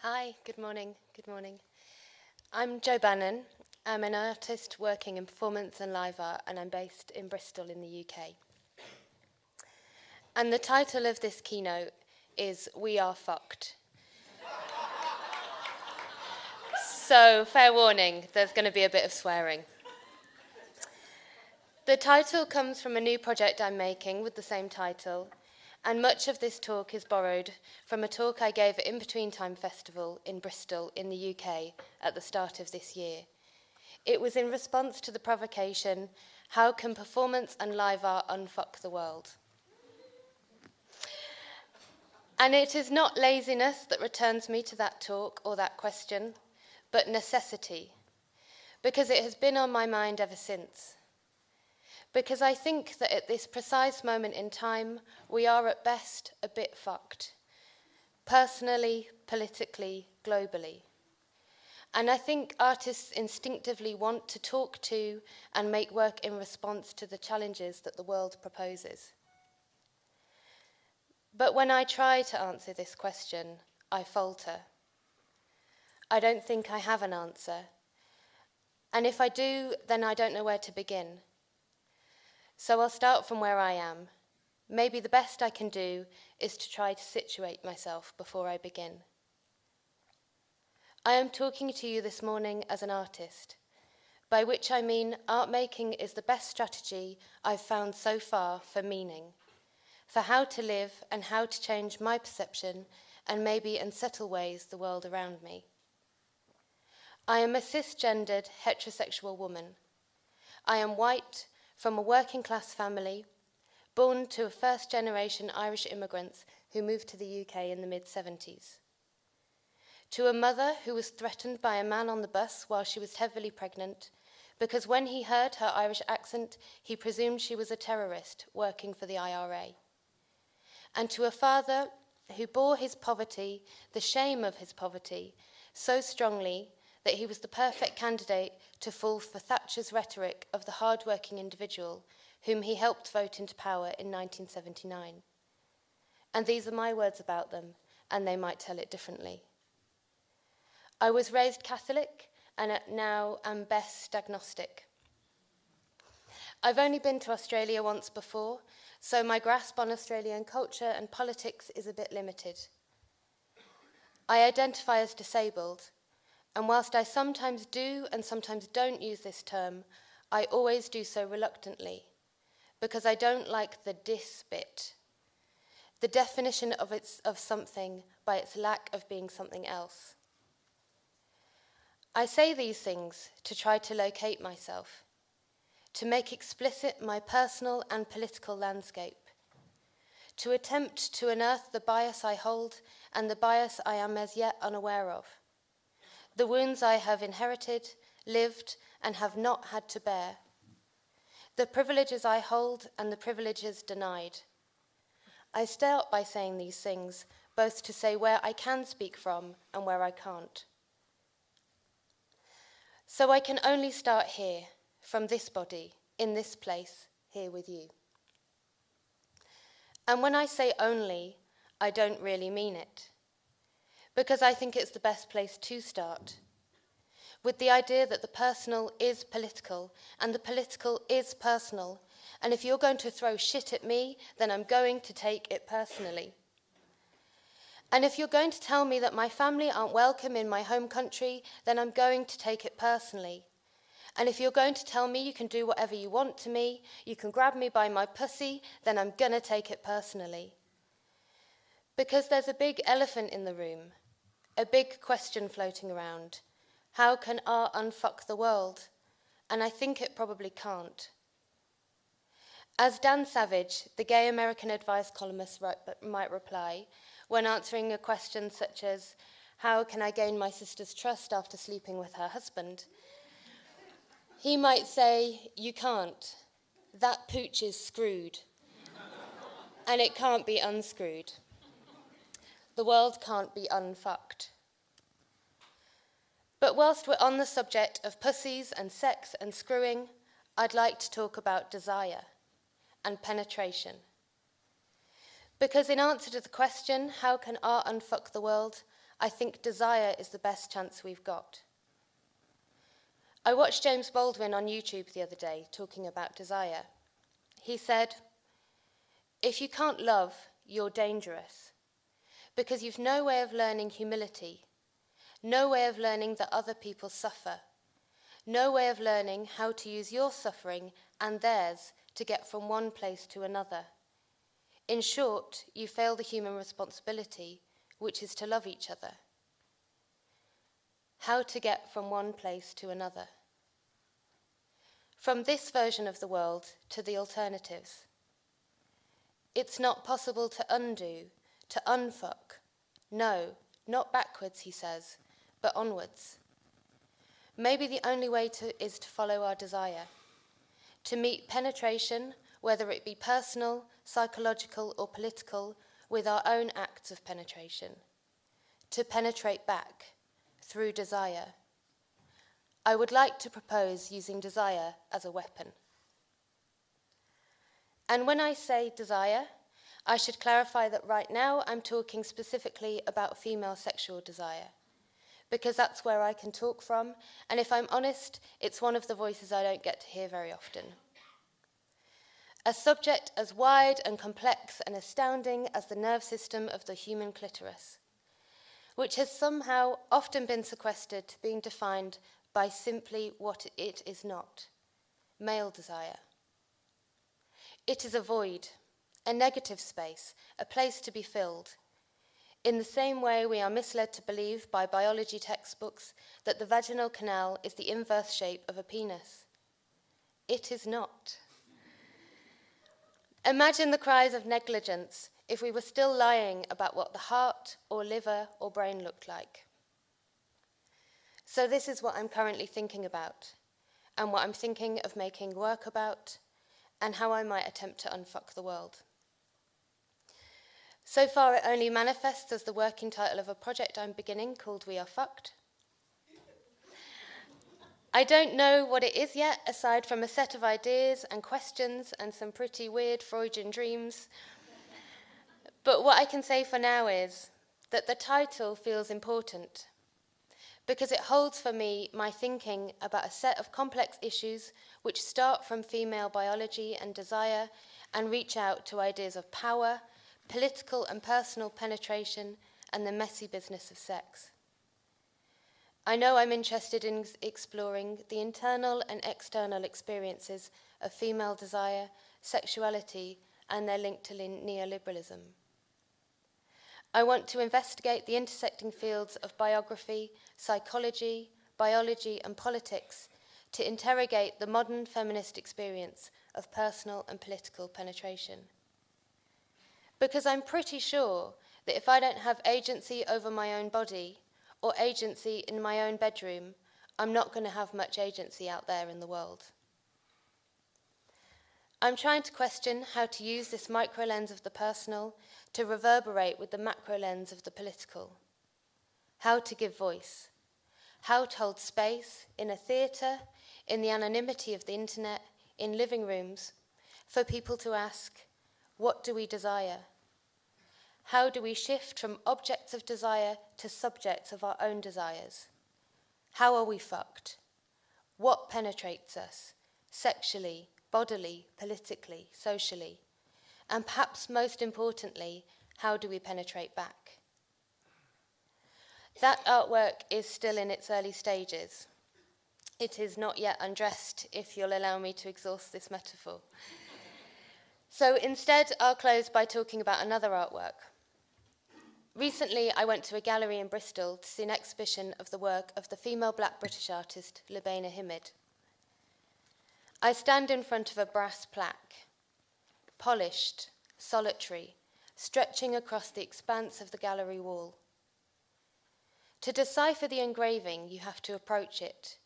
Hi, good morning. Good morning. I'm Jo Bannon. I'm an artist working in performance and live art, and I'm based in Bristol in the UK. And the title of this keynote is We Are Fucked. So, fair warning, there's going to be a bit of swearing. The title comes from a new project I'm making with the same title, and much of this talk is borrowed from a talk I gave at In Between Time Festival in Bristol in the UK at the start of this year. It was in response to the provocation, how can performance and live art unfuck the world? And it is not laziness that returns me to that talk or that question, but necessity, because it has been on my mind ever since. Because I think that at this precise moment in time, we are at best a bit fucked, personally, politically, globally. And I think artists instinctively want to talk to and make work in response to the challenges that the world proposes. But when I try to answer this question, I falter. I don't think I have an answer. And if I do, then I don't know where to begin. So I'll start from where I am. Maybe the best I can do is to try to situate myself before I begin. I am talking to you this morning as an artist, by which I mean art making is the best strategy I've found so far for meaning, for how to live and how to change my perception and maybe in subtle ways the world around me. I am a cisgendered heterosexual woman. I am white, from a working class family, born to first-generation Irish immigrants who moved to the UK in the mid-70s. To a mother who was threatened by a man on the bus while she was heavily pregnant, because when he heard her Irish accent, he presumed she was a terrorist working for the IRA. And to a father who bore his poverty, the shame of his poverty, so strongly that he was the perfect candidate to fall for Thatcher's rhetoric of the hard-working individual whom he helped vote into power in 1979. And these are my words about them, and they might tell it differently. I was raised Catholic, and now am best agnostic. I've only been to Australia once before, so my grasp on Australian culture and politics is a bit limited. I identify as disabled, and whilst I sometimes do and sometimes don't use this term, I always do so reluctantly, because I don't like the dis bit, the definition of something by its lack of being something else. I say these things to try to locate myself, to make explicit my personal and political landscape, to attempt to unearth the bias I hold and the bias I am as yet unaware of, the wounds I have inherited, lived, and have not had to bear, the privileges I hold and the privileges denied. I start by saying these things, both to say where I can speak from and where I can't. So I can only start here, from this body, in this place, here with you. And when I say only, I don't really mean it, because I think it's the best place to start, with the idea that the personal is political and the political is personal, and if you're going to throw shit at me, then I'm going to take it personally. And if you're going to tell me that my family aren't welcome in my home country, then I'm going to take it personally. And if you're going to tell me you can do whatever you want to me, you can grab me by my pussy, then I'm going to take it personally. Because there's a big elephant in the room, a big question floating around. How can art unfuck the world? And I think it probably can't. As Dan Savage, the gay American advice columnist, might reply, when answering a question such as, how can I gain my sister's trust after sleeping with her husband? He might say, you can't. That pooch is screwed. And it can't be unscrewed. The world can't be unfucked. But whilst we're on the subject of pussies and sex and screwing, I'd like to talk about desire and penetration. Because in answer to the question, how can art unfuck the world, I think desire is the best chance we've got. I watched James Baldwin on YouTube the other day talking about desire. He said, "If you can't love, you're dangerous, because you've no way of learning humility, no way of learning that other people suffer, no way of learning how to use your suffering and theirs to get from one place to another. In short, you fail the human responsibility, which is to love each other." How to get from one place to another. From this version of the world to the alternatives. It's not possible to undo, to unfuck. No, not backwards, he says, but onwards. Maybe the only way is to follow our desire, to meet penetration, whether it be personal, psychological, or political, with our own acts of penetration, to penetrate back through desire. I would like to propose using desire as a weapon. And when I say desire, I should clarify that right now I'm talking specifically about female sexual desire, because that's where I can talk from, and if I'm honest, it's one of the voices I don't get to hear very often. A subject as wide and complex and astounding as the nerve system of the human clitoris, which has somehow often been sequestered to being defined by simply what it is not, male desire. It is a void, a negative space, a place to be filled. In the same way we are misled to believe by biology textbooks that the vaginal canal is the inverse shape of a penis. It is not. Imagine the cries of negligence if we were still lying about what the heart or liver or brain looked like. So this is what I'm currently thinking about, and what I'm thinking of making work about, and how I might attempt to unfuck the world. So far it only manifests as the working title of a project I'm beginning called We Are Fucked. I don't know what it is yet, aside from a set of ideas and questions and some pretty weird Freudian dreams. But what I can say for now is that the title feels important, because it holds for me my thinking about a set of complex issues which start from female biology and desire and reach out to ideas of power, political and personal penetration, and the messy business of sex. I know I'm interested in exploring the internal and external experiences of female desire, sexuality, and their link to neoliberalism. I want to investigate the intersecting fields of biography, psychology, biology, and politics to interrogate the modern feminist experience of personal and political penetration. Because I'm pretty sure that if I don't have agency over my own body or agency in my own bedroom, I'm not going to have much agency out there in the world. I'm trying to question how to use this micro lens of the personal to reverberate with the macro lens of the political. How to give voice. How to hold space in a theatre, in the anonymity of the internet, in living rooms, for people to ask, what do we desire? How do we shift from objects of desire to subjects of our own desires? How are we fucked? What penetrates us, sexually, bodily, politically, socially? And perhaps most importantly, how do we penetrate back? That artwork is still in its early stages. It is not yet undressed, if you'll allow me to exhaust this metaphor. So instead, I'll close by talking about another artwork. Recently, I went to a gallery in Bristol to see an exhibition of the work of the female black British artist, Lubaina Himid. I stand in front of a brass plaque, polished, solitary, stretching across the expanse of the gallery wall. To decipher the engraving, you have to approach it,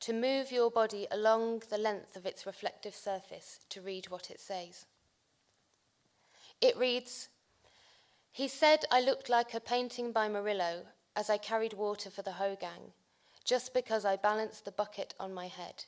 to move your body along the length of its reflective surface to read what it says. It reads, "He said I looked like a painting by Murillo as I carried water for the hoe gang, just because I balanced the bucket on my head."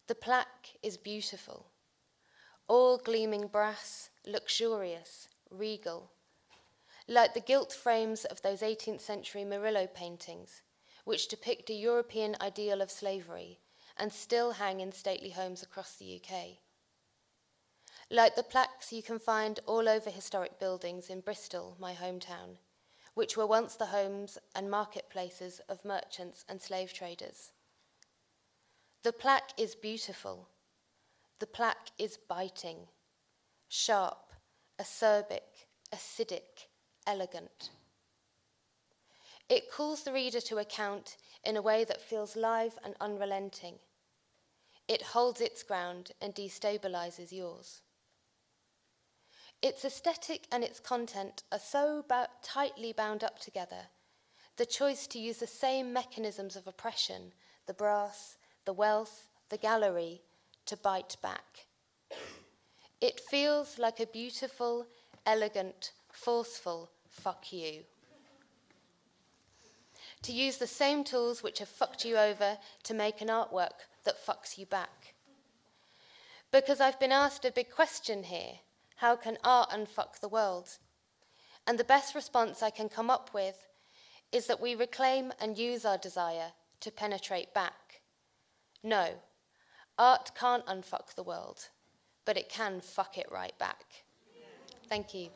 The plaque is beautiful, all gleaming brass, luxurious, regal. like the gilt frames of those 18th century Murillo paintings, which depict a European ideal of slavery and still hang in stately homes across the UK. Like the plaques you can find all over historic buildings in Bristol, my hometown, which were once the homes and marketplaces of merchants and slave traders. The plaque is beautiful. The plaque is biting, sharp, acerbic, acidic, elegant. It calls the reader to account in a way that feels live and unrelenting. It holds its ground and destabilizes yours. Its aesthetic and its content are so tightly bound up together, the choice to use the same mechanisms of oppression, the brass, the wealth, the gallery, to bite back. It feels like a beautiful, elegant, forceful fuck you. To use the same tools which have fucked you over to make an artwork that fucks you back. Because I've been asked a big question here: how can art unfuck the world? And the best response I can come up with is that we reclaim and use our desire to penetrate back. No, art can't unfuck the world, but it can fuck it right back. Thank you.